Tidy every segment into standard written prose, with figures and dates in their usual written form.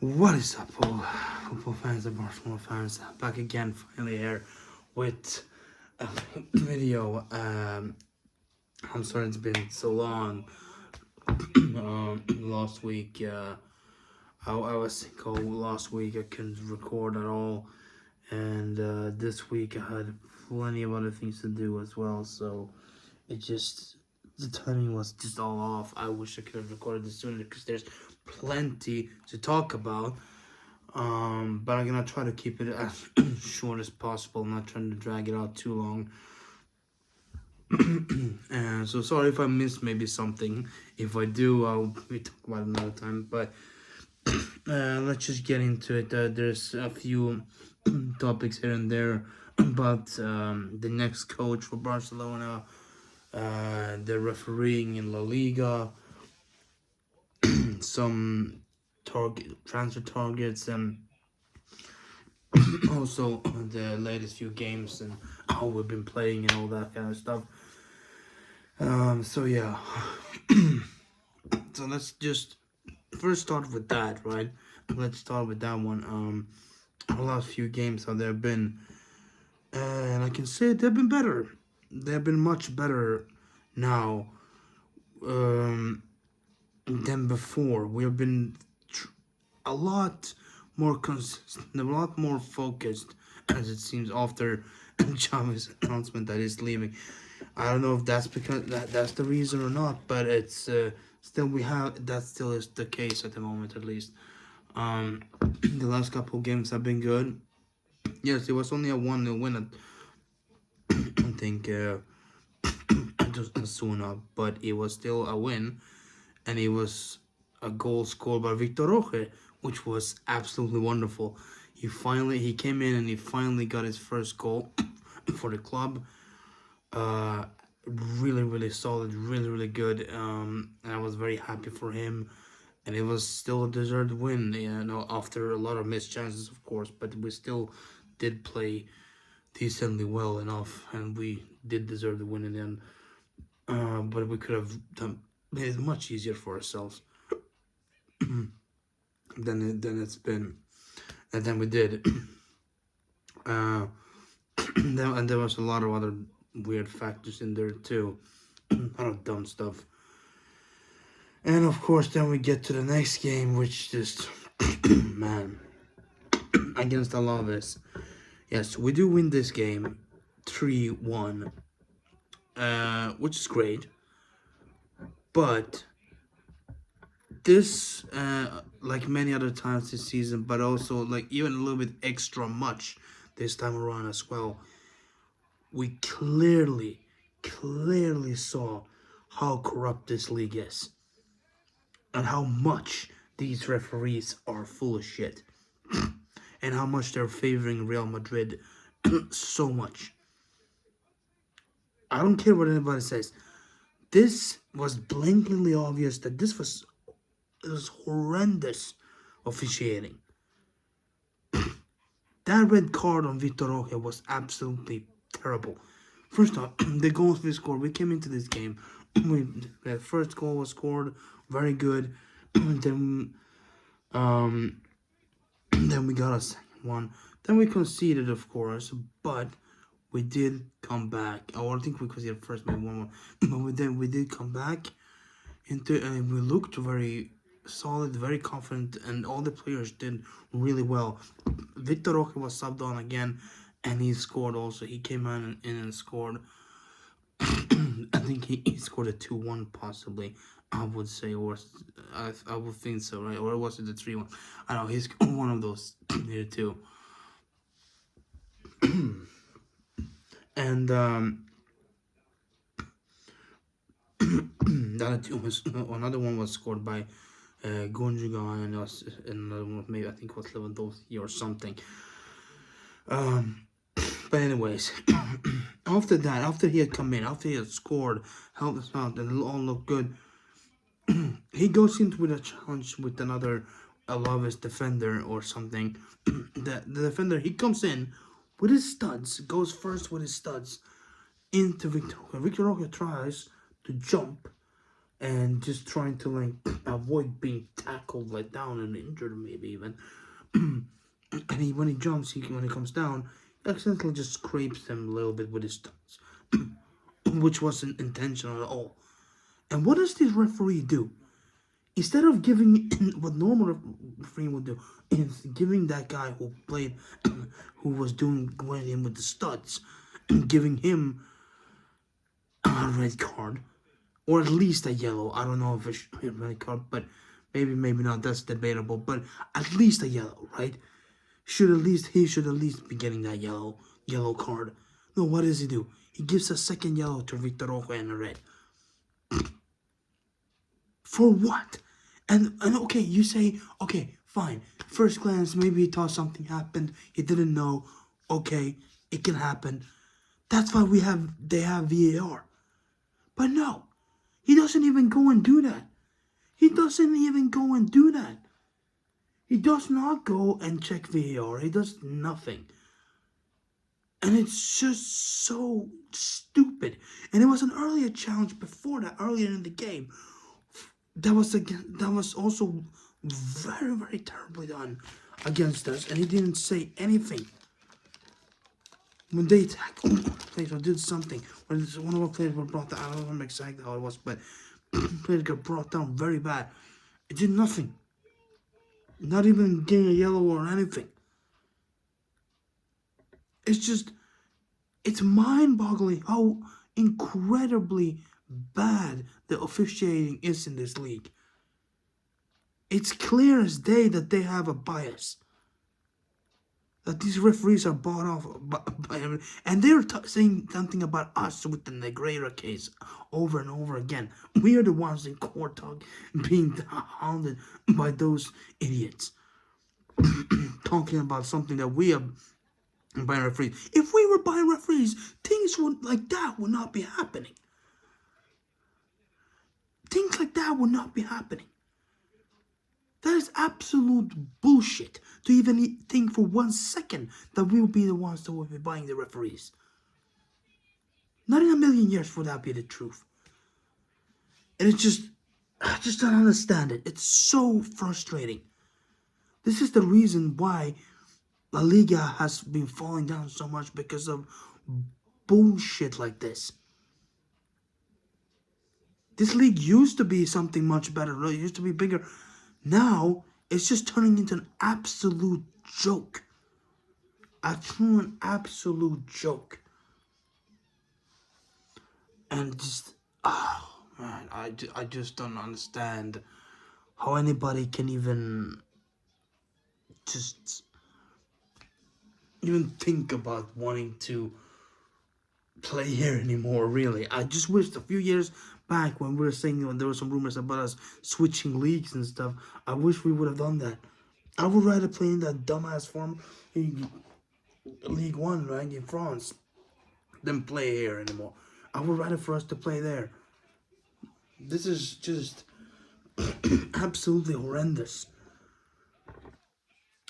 What is up, all football fans and Barcelona fans? Back again, finally here with a video. I'm sorry it's been so long. Last week, I was sick all last week. I couldn't record at all, and this week I had plenty of other things to do as well. So it just the timing was just all off. I wish I could have recorded this sooner because there's plenty to talk about. But I'm gonna try to keep it as short as possible. I'm not trying to drag it out too long. And so sorry if I missed maybe something. If I do, I'll be talking about it another time. But let's just get into it. There's a few topics here and there about the next coach for Barcelona, the refereeing in LALIGA, some transfer targets, and also the latest few games and how we've been playing and all that kind of stuff. So yeah, so let's just first start with that, right? Let's start with that one. The last few games how they've been, and I can say they've been better. They've been much better now than before. We have been a lot more consistent, a lot more focused, as it seems after Xavi's announcement that he's leaving. I don't know if that's because that's the reason or not, but it's still that still is the case at the moment, at least. The last couple of games have been good. Yes, it was only a 1-0 win. I think Asuna, but it was still a win, and it was a goal scored by Victor Roque, which was absolutely wonderful. He came in and he finally got his first goal for the club. Really solid, really good. And I was very happy for him, and it was still a deserved win. After a lot of missed chances, of course, but we still did play decently well enough, and we did deserve the win in the end. But we could have made it much easier for ourselves than it's been, and then we did. And there was a lot of other weird factors in there too, a lot of dumb stuff. And of course, then we get to the next game, which just man, against Alaves. Yes, we do win this game 3-1, which is great. But this, like many other times this season, but also like even a little bit extra much this time around as well, we clearly saw how corrupt this league is and how much these referees are full of shit and how much they're favoring Real Madrid so much. I don't care what anybody says. This was blatantly obvious that it was horrendous officiating. That red card on Vitor Roque was absolutely terrible. First off, the goals we scored, we came into this game, the first goal was scored, very good. Then we got a second one. Then we conceded, of course, but we did come back. I think we conceded first, maybe 1-1, but we did come back into, and we looked very solid, very confident, and all the players did really well. Victor Roque was subbed on again, and he scored also. He came in and scored. I think he scored a 2-1 possibly, I would say, or I would think so, right? Or was it the 3-1? I don't know, he's one of those here too. And the other two another one was scored by Gundogan, and another one maybe I think it was Lewandowski or something. But anyways, after that, after he had come in, after he had scored, helped us out, and it all looked good, he goes into with a challenge with another Alaves defender or something. The defender, he comes in with his studs, goes first with his studs into Victor Roque. Victor Roque tries to jump and just trying to like avoid being tackled like down and injured maybe even. And when he jumps, when he comes down, he accidentally just scrapes him a little bit with his toes, which wasn't intentional at all. And what does this referee do? Instead of giving what normal referee would do, is giving that guy who played, who was going in with the studs, giving him a red card, or at least a yellow. I don't know if it should be a red card, but maybe not. That's debatable. But at least a yellow, right? He should at least be getting that yellow card. No, what does he do? He gives a second yellow to Victor Rojo and a red. For what? And okay, you say, okay, fine. First glance, maybe he thought something happened. He didn't know. Okay, it can happen. That's why they have VAR. But no, he doesn't even go and do that. He doesn't even go and do that. He does not go and check VAR. He does nothing. And it's just so stupid. And it was an earlier challenge before that, earlier in the game. That was also very, very terribly done against us. And he didn't say anything. When they tackled players or did something, when one of our players were brought down, I don't remember exactly how it was, but players got brought down very bad. It did nothing. Not even getting a yellow or anything. It's mind-boggling how incredibly bad the officiating is in this league. It's clear as day that they have a bias. That these referees are bought off by and they're saying something about us with the Negreira case over and over again. We are the ones in court being hounded by those idiots. Talking about something that we are buying referees. If we were buying referees, things like that would not be happening. Things like that would not be happening. That is absolute bullshit to even think for 1 second that we will be the ones that will be buying the referees. Not in a million years would that be the truth. And I just don't understand it. It's so frustrating. This is the reason why La Liga has been falling down so much, because of bullshit like this. This league used to be something much better. It used to be bigger. Now, it's just turning into an absolute joke. A true and absolute joke. And just, oh man, I just don't understand how anybody can even just even think about wanting to play here anymore, really. I just wished a few years back when we were saying, when there were some rumors about us switching leagues and stuff, I wish we would have done that. I would rather play in that dumbass form in League One, right, in France, than play here anymore. I would rather for us to play there. This is just absolutely horrendous.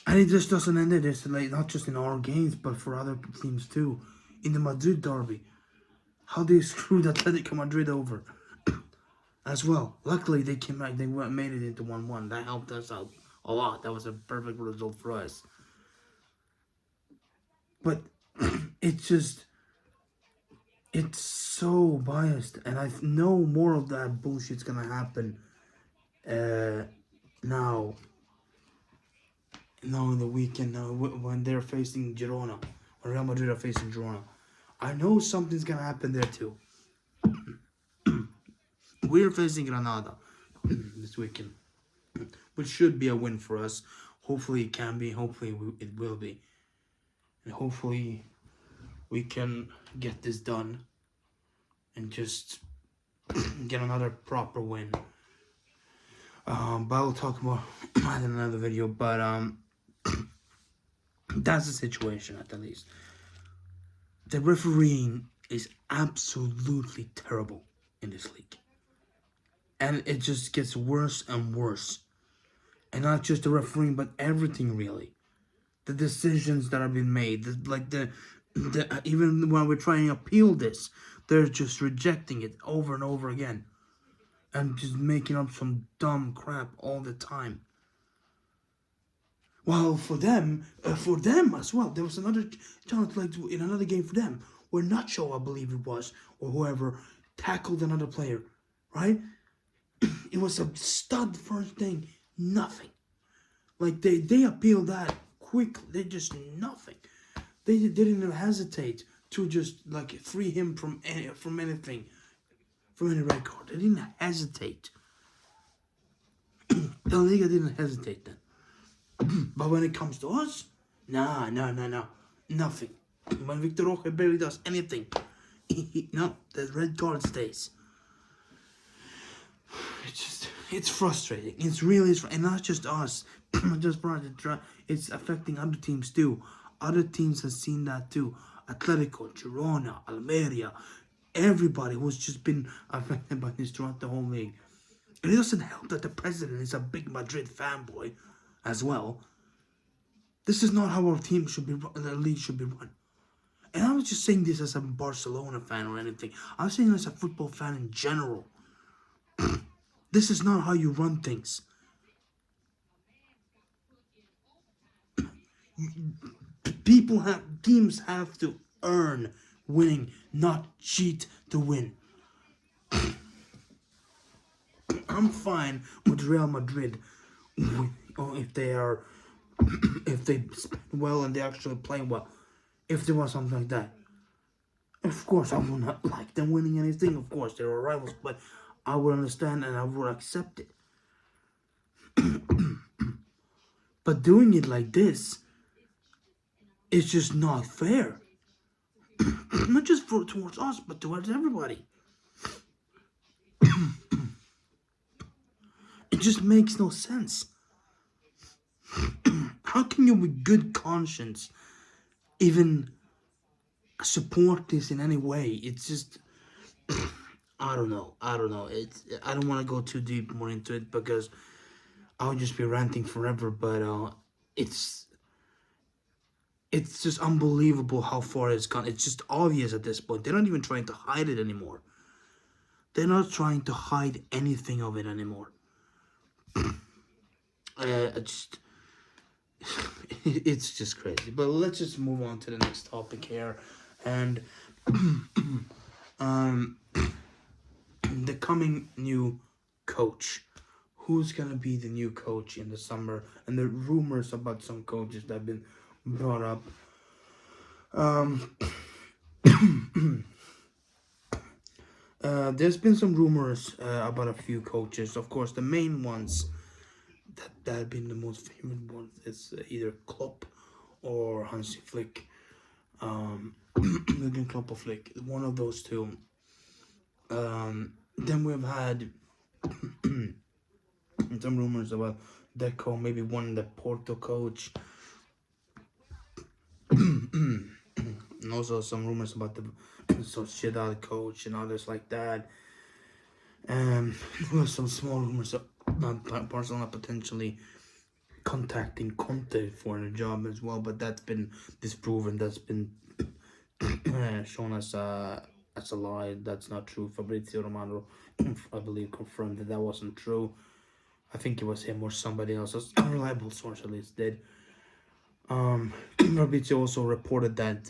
And it just doesn't end it. It's like not just in our games, but for other teams too. In the Madrid derby, how they screwed Atletico Madrid over as well. Luckily, they came back. They made it into 1-1. That helped us out a lot. That was a perfect result for us. But it's so biased, and I know more of that bullshit's gonna happen now in the weekend, when they're facing Girona, when Real Madrid are facing Girona. I know something's gonna happen there too. We're facing Granada this weekend, which should be a win for us. Hopefully it can be. Hopefully it will be. And hopefully we can get this done and just get another proper win. But I'll talk more in another video. But that's the situation at the least. The refereeing is absolutely terrible in this league. And it just gets worse and worse. And not just the refereeing, but everything really. The decisions that are being made, even when we're trying to appeal this, they're just rejecting it over and over again. and just making up some dumb crap all the time. Well, for them as well, there was another chance, like in another game for them, where Nacho, I believe it was, or whoever, tackled another player, right? It was a stud first thing, nothing. Like they appealed that quickly. They just nothing. They didn't even hesitate to just like free him from anything, from any red card. They didn't hesitate. La Liga didn't hesitate then. But when it comes to us, no, nothing. When Victor Roque barely does anything, no, the red card stays. It's frustrating. It's really, and not just us, not just for us. It's affecting other teams too. Other teams have seen that too. Atletico, Girona, Almeria, everybody who's just been affected by this throughout the whole league. And it doesn't help that the president is a big Madrid fanboy as well. This is not how our team should be run, the league should be run. And I'm not just saying this as a Barcelona fan or anything. I'm saying this as a football fan in general. This is not how you run things. Teams have to earn winning, not cheat to win. I'm fine with Real Madrid if they spend well and they actually play well. If there was something like that, of course I would not like them winning anything. Of course they're our rivals, but I would understand and I would accept it. But doing it like this is just not fair. Not just towards us, but towards everybody. It just makes no sense. How can you, with good conscience, even support this in any way? It's just, I don't know. I don't want to go too deep more into it because I'll just be ranting forever. But it's just unbelievable how far it's gone. It's just obvious at this point. They're not even trying to hide it anymore. They're not trying to hide anything of it anymore. It's just crazy. But let's just move on to the next topic here, and the coming new coach. Who's gonna be the new coach in the summer? And the rumors about some coaches that have been brought up. There's been some rumors about a few coaches. Of course, the main ones that have been the most favorite ones is either Klopp or Hansi Flick. Again, Klopp or Flick, one of those two. Then we've had some rumors about Deco, maybe one the Porto coach. And also some rumors about the Sociedad coach and others like that. There were some small rumors about Barcelona potentially contacting Conte for a job as well, but that's been disproven. That's been shown as a lie. That's not true. Fabrizio Romano, I believe, confirmed that wasn't true. I think it was him or somebody else. A reliable source at least did. Fabrizio also reported that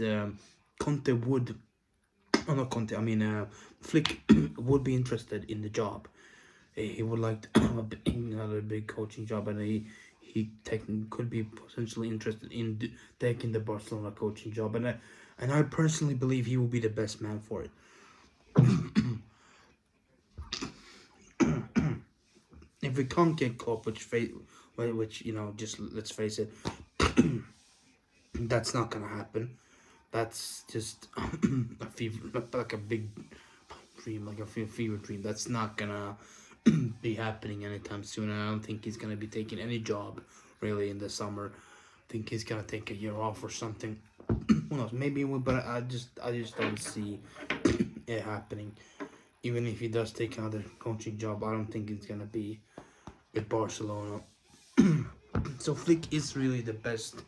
Conte would, not Conte, I mean Flick would be interested in the job. He would like to have another big coaching job, and he could be potentially interested in taking the Barcelona coaching job, and I personally believe he will be the best man for it. If we can't get Klopp, which just let's face it, that's not gonna happen. That's just a fever, like a big dream, like a fever dream. That's not gonna be happening anytime soon. And I don't think he's gonna be taking any job really in the summer. I think he's gonna take a year off or something. Who knows? Maybe he will, but I just don't see it happening. Even if he does take another coaching job, I don't think it's gonna be with Barcelona. So Flick is really the best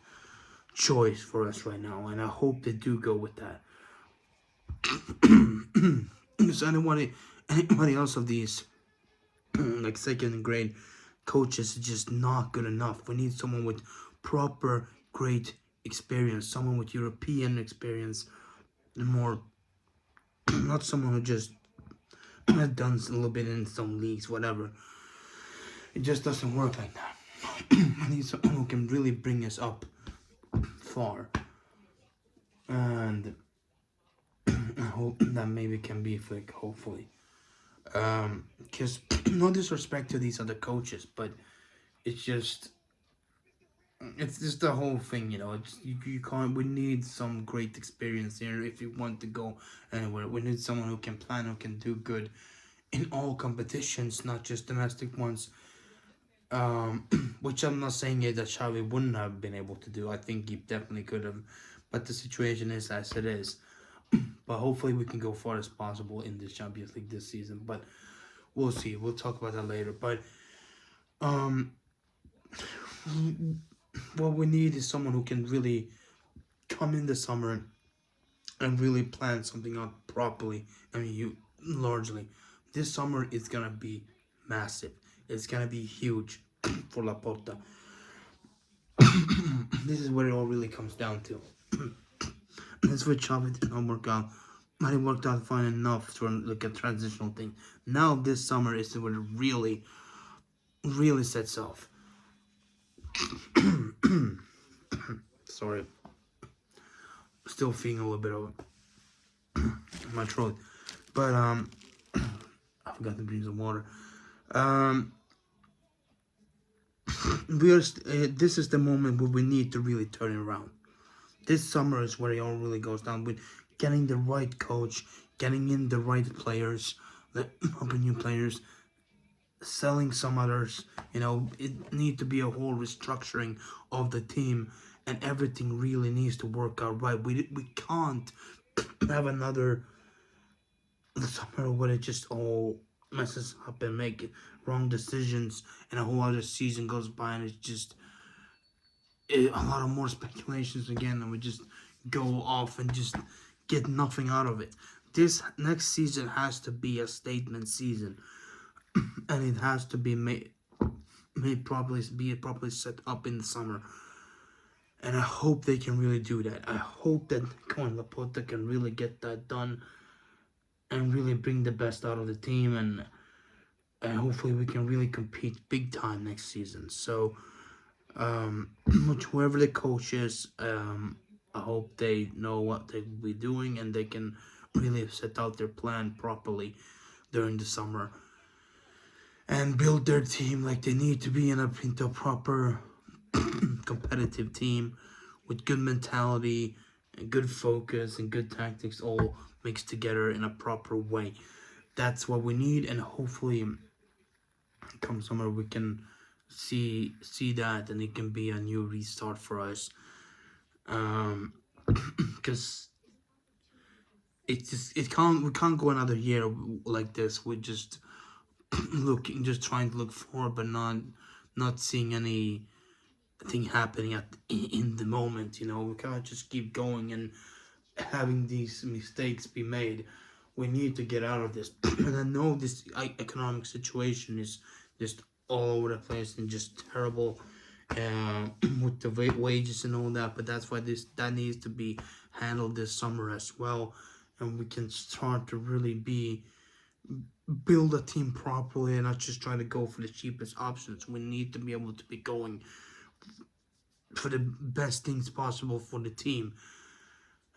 choice for us right now, and I hope they do go with that. Is anybody else of these like second grade coaches is just not good enough. We need someone with proper great experience, someone with European experience, and more not someone who just has done a little bit in some leagues, whatever. It just doesn't work like that. I need someone who can really bring us up far, and I hope that maybe can be Flick, hopefully. Because no disrespect to these other coaches, but it's just the whole thing, you know. You can't. We need some great experience here if you want to go anywhere. We need someone who can plan, who can do good in all competitions, not just domestic ones. Which I'm not saying that Xavi wouldn't have been able to do. I think he definitely could have, but the situation is as it is. But hopefully we can go far as possible in the Champions League this season. But we'll see. We'll talk about that later. But um, what we need is someone who can really come in the summer and really plan something out properly. I mean, you largely. This summer is gonna be massive. It's gonna be huge for Laporta. This is what it all really comes down to. That's where Xavi did not work out. But it worked out fine enough for like a transitional thing. Now this summer is when it really, really sets off. Sorry, still feeling a little bit of my throat, but I forgot to bring some water. We are. This is the moment where we need to really turn it around. This summer is where it all really goes down with getting the right coach, getting in the right players, the new players, selling some others. You know, it needs to be a whole restructuring of the team, and everything really needs to work out right. We can't have another summer where it just all messes up and make wrong decisions, and a whole other season goes by, and it's just a lot of more speculations again, and we just go off and just get nothing out of it. This next season has to be a statement season, and it has to be made properly, be properly set up in the summer. And I hope they can really do that. I hope that Cohen Laporta can really get that done and really bring the best out of the team, and hopefully we can really compete big time next season. So whoever the coach is, I hope they know what they'll be doing and they can really set out their plan properly during the summer and build their team like they need to be into a proper competitive team with good mentality and good focus and good tactics all mixed together in a proper way. That's what we need, and hopefully come summer we can see that, and it can be a new restart for us. Because we can't go another year like this with just just trying to look forward, but not seeing anything happening in the moment. You know, we can't just keep going and having these mistakes be made. We need to get out of this. And I know this economic situation is just all over the place and just terrible with the wages and all that. But that's why that needs to be handled this summer as well, and we can start to really build a team properly and not just try to go for the cheapest options. We need to be able to be going for the best things possible for the team,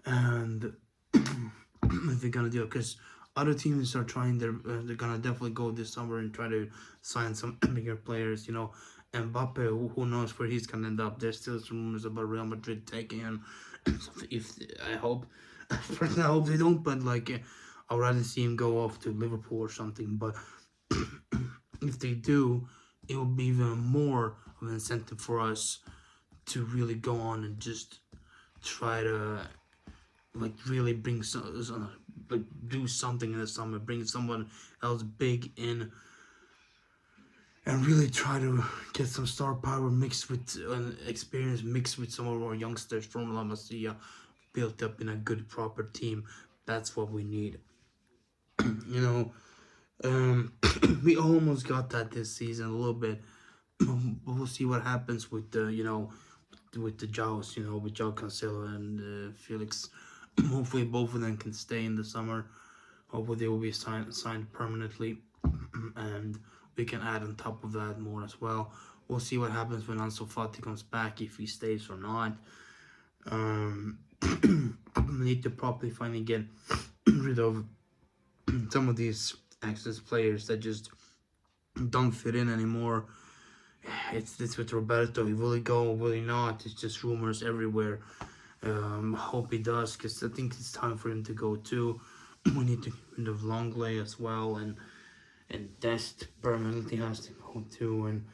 and if they're gonna do it, because other teams are trying they're gonna definitely go this summer and try to sign some bigger players. You know, Mbappe, who knows where he's gonna end up. There's still some rumors about Real Madrid taking him. If I hope, personally, I hope they don't. But like, I'd rather see him go off to Liverpool or something. But if they do, it will be even more of an incentive for us to really go on and just try to like really bring like do something in the summer, bring someone else big in, and really try to get some star power mixed with experience, mixed with some of our youngsters from La Masia, built up in a good proper team. That's what we need. You know, Um, we almost got that this season a little bit. But we'll see what happens with the with the Jaws, with Joao Cancelo and Felix. Hopefully, both of them can stay in the summer. Hopefully, they will be signed permanently, and we can add on top of that more as well. We'll see what happens when Ansu Fati comes back, if he stays or not. We need to properly finally get rid of some of these access players that just don't fit in anymore. It's this with Roberto. Will he go? Will he not? It's just rumors everywhere. Hope he does, because I think it's time for him to go too. We need to get rid of Longley as well, and Dest permanently has to go too, and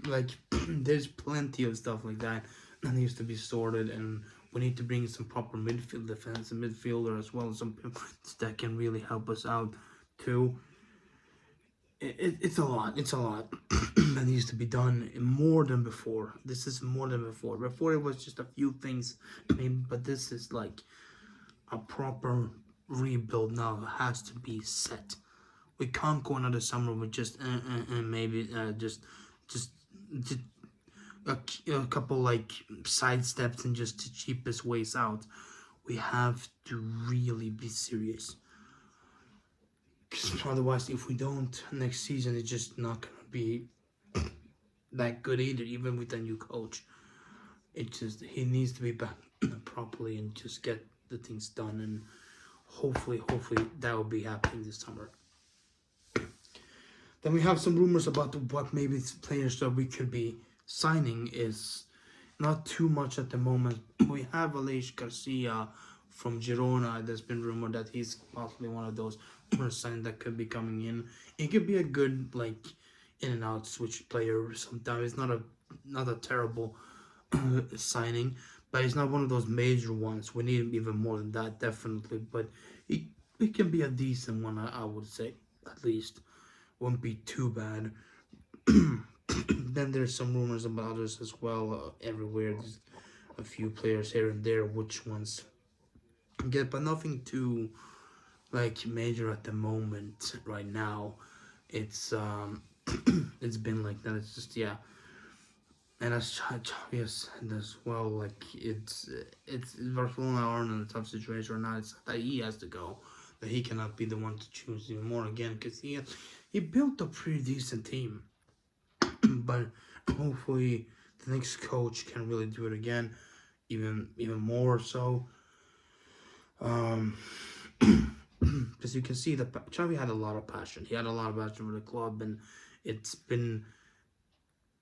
like there's plenty of stuff like that that needs to be sorted, and we need to bring some proper midfield defensive midfielder as well, some people that can really help us out too. It's a lot. It's a lot that needs to be done more than before. This is more than before. Before it was just a few things, maybe, but this is like a proper rebuild now. It has to be set. We can't go another summer with just maybe just just a couple like side steps and just the cheapest ways out. We have to really be serious. Because otherwise, if we don't next season, it's just not gonna be that good either. Even with a new coach, it just he needs to be back properly and just get the things done. And hopefully that will be happening this summer. Then we have some rumors about what maybe players that we could be signing. Is not too much at the moment. We have Aleix Garcia from Girona. There's been rumored that he's possibly one of those signed that could be coming in. It could be a good like in and out switch player. Sometimes it's not a terrible signing, but it's not one of those major ones. We need even more than that, definitely. But it can be a decent one, I would say, at least. Won't be too bad. Then there's some rumors about others as well. Everywhere, there's a few players here and there. Which ones get, but nothing too like major at the moment. Right now, it's it's been like that. It's just yeah. And as Chavias as well, like it's Barcelona are in a tough situation or not. It's not that he has to go, that he cannot be the one to choose even more again, because he built a pretty decent team. But hopefully the next coach can really do it again, even more so. Because you can see that Xavi had a lot of passion. He had a lot of passion for the club, and it's been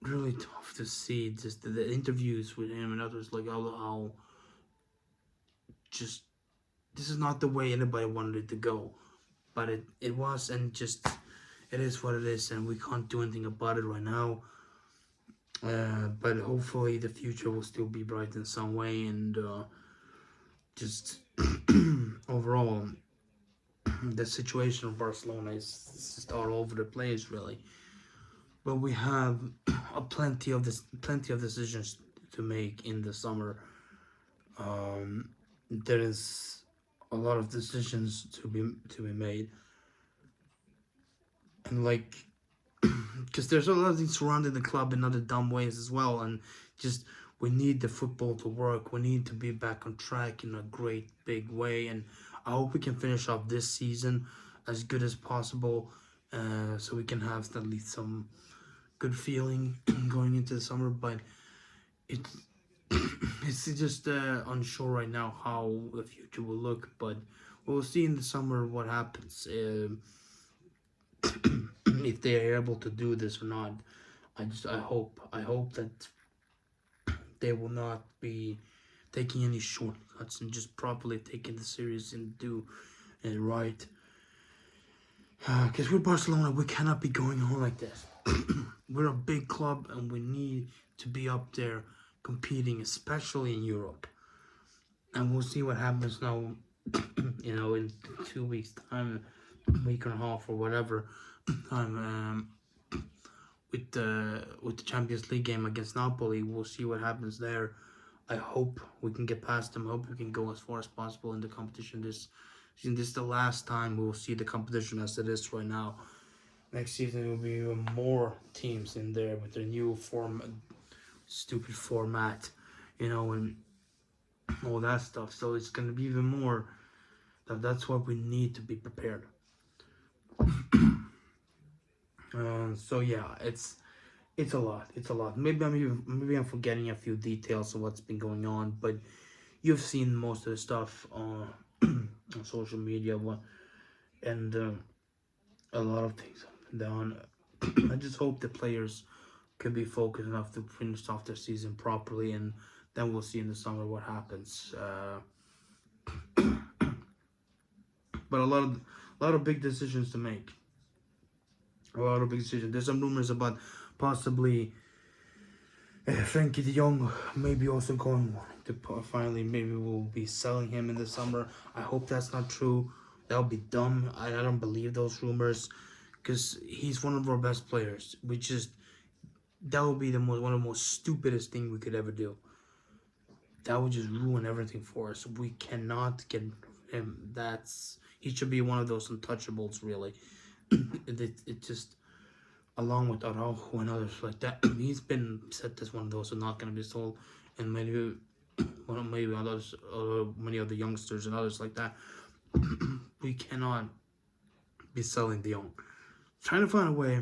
really tough to see just the interviews with him and others, like how just this is not the way anybody wanted it to go, but it was, and just it is what it is, and we can't do anything about it right now. But hopefully the future will still be bright in some way, and just overall the situation of Barcelona is just all over the place, really. But we have plenty of decisions to make in the summer. There is a lot of decisions to be made, and like because there's a lot of things surrounding the club in other dumb ways as well, and just we need the football to work. We need to be back on track in a great big way, and I hope we can finish off this season as good as possible, so we can have at least some good feeling going into the summer. But it's it's just unsure right now how the future will look, but we'll see in the summer what happens. If they are able to do this or not. I hope that they will not be taking any shortcuts and just properly taking the series and do it right. Because with Barcelona, we cannot be going on like this. We're a big club and we need to be up there competing, especially in Europe. And we'll see what happens now, in 2 weeks' time, week and a half or whatever time, with the Champions League game against Napoli. We'll see what happens there. I hope we can get past them. I hope we can go as far as possible in the competition this And this is the last time we will see the competition as it is right now. Next season, there will be even more teams in there with their new stupid format, and all that stuff. So it's gonna be even more. That's why we need to be prepared. So yeah, it's a lot. It's a lot. Maybe I'm forgetting a few details of what's been going on, but you've seen most of the stuff on on social media, and a lot of things up and down. I just hope the players can be focused enough to finish off their season properly, and then we'll see in the summer what happens. But a lot of big decisions to make. A lot of big decisions. There's some rumors about possibly Frankie De Jong maybe also going to finally, maybe we'll be selling him in the summer. I hope that's not true. That would be dumb. I don't believe those rumors because he's one of our best players. That would be one of the most stupidest thing we could ever do. That would just ruin everything for us. We cannot get him. He should be one of those untouchables, really. it just, along with Araujo and others like that, he's been set as one of those who are not going to be sold, and maybe others, many other youngsters and others like that. We cannot be selling De Jong. Trying to find a way,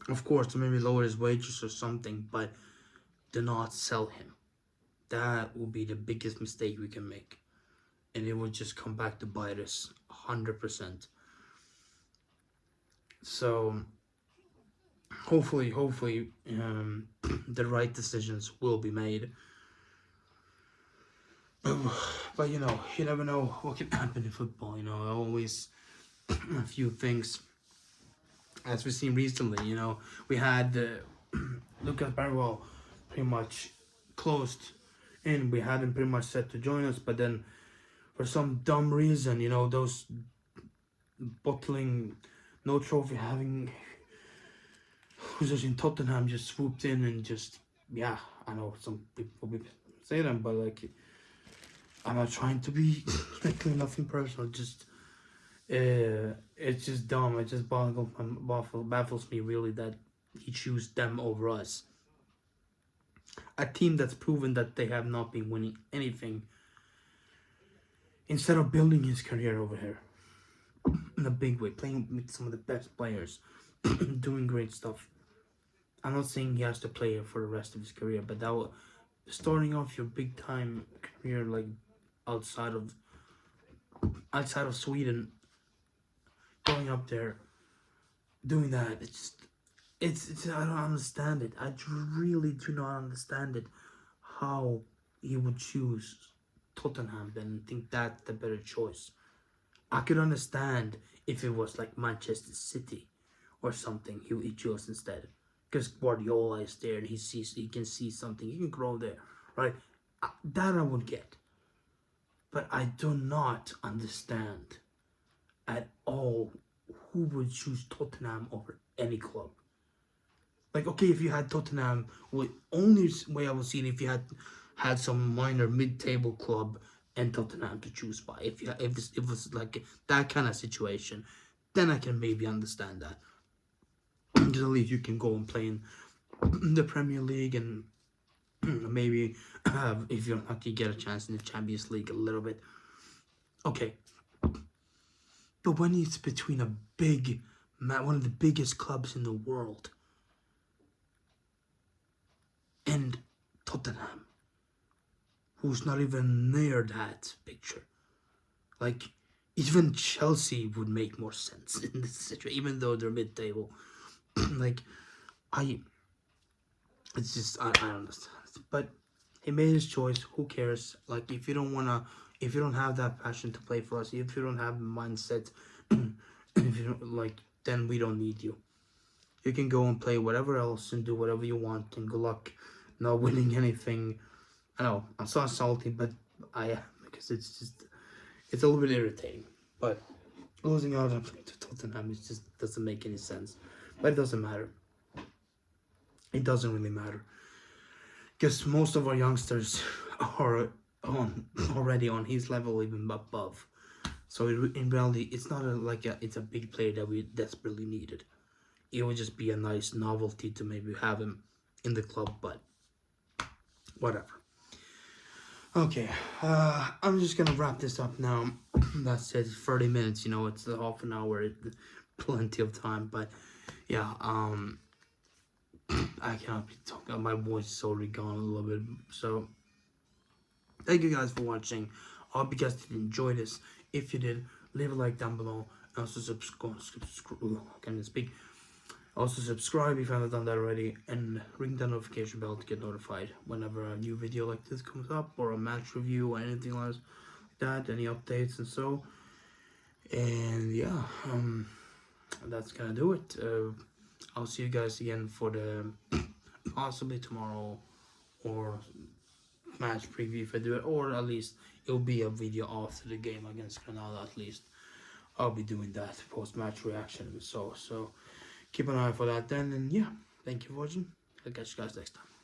of course, to maybe lower his wages or something, but do not sell him. That will be the biggest mistake we can make, and it will just come back to bite us 100%. So hopefully, the right decisions will be made. But you never know what can happen in football. Always a few things, as we've seen recently. We had Lucas Barrywell pretty much closed in. We had him pretty much set to join us, but then for some dumb reason, those bottling, no trophy having who's in Tottenham just swooped in and just, yeah, I know some people will say them, but like, I'm not trying to be strictly nothing personal. Just it's just dumb. It just baffles me really that he chose them over us. A team that's proven that they have not been winning anything, instead of building his career over here in a big way, playing with some of the best players, doing great stuff. I'm not saying he has to play here for the rest of his career, but starting off your big time career like outside of Sweden, going up there, doing that, it's I don't understand it. I really do not understand it. How he would choose Tottenham and think that's the better choice. I could understand if it was like Manchester City or something he chose instead. Because Guardiola is there and he can see something, he can grow there, right? That I would get. But I do not understand at all who would choose Tottenham over any club. Like, okay, if you had Tottenham, only way I would see it if you had some minor mid-table club and Tottenham to choose by. If it was like that kind of situation, then I can maybe understand that. Because at least you can go and play in the Premier League and maybe if you're lucky get a chance in the Champions League a little bit. Okay. But when it's between one of the biggest clubs in the world and Tottenham, who's not even near that picture. Like, even Chelsea would make more sense in this situation, even though they're mid-table. Like, it's just, I don't understand. But he made his choice. Who cares? Like, if you don't have that passion to play for us, if you don't have mindset, if you don't, like, then we don't need you. You can go and play whatever else and do whatever you want, and good luck not winning anything. I know, I'm so salty, but because it's a little bit irritating. But losing out to Tottenham just doesn't make any sense. But it doesn't matter. It doesn't really matter. Because most of our youngsters are already on his level, even above. So in reality, it's not it's a big player that we desperately needed. It would just be a nice novelty to maybe have him in the club, but whatever. Okay, I'm just gonna wrap this up now. That's it. 30 minutes. You know, it's a half an hour. Plenty of time, but yeah. I cannot be talking. My voice is already gone a little bit. So thank you guys for watching. I hope you guys did enjoy this. If you did, leave a like down below. And also subscribe. I can't even speak. Also subscribe if you haven't done that already, and ring the notification bell to get notified whenever a new video like this comes up, or a match review, or anything like that, any updates and so. And yeah, that's gonna do it. I'll see you guys again for the possibly tomorrow or match preview if I do it, or at least it'll be a video after the game against Granada. At least I'll be doing that post match reaction and so keep an eye for that then. And yeah, thank you for watching. I'll catch you guys next time.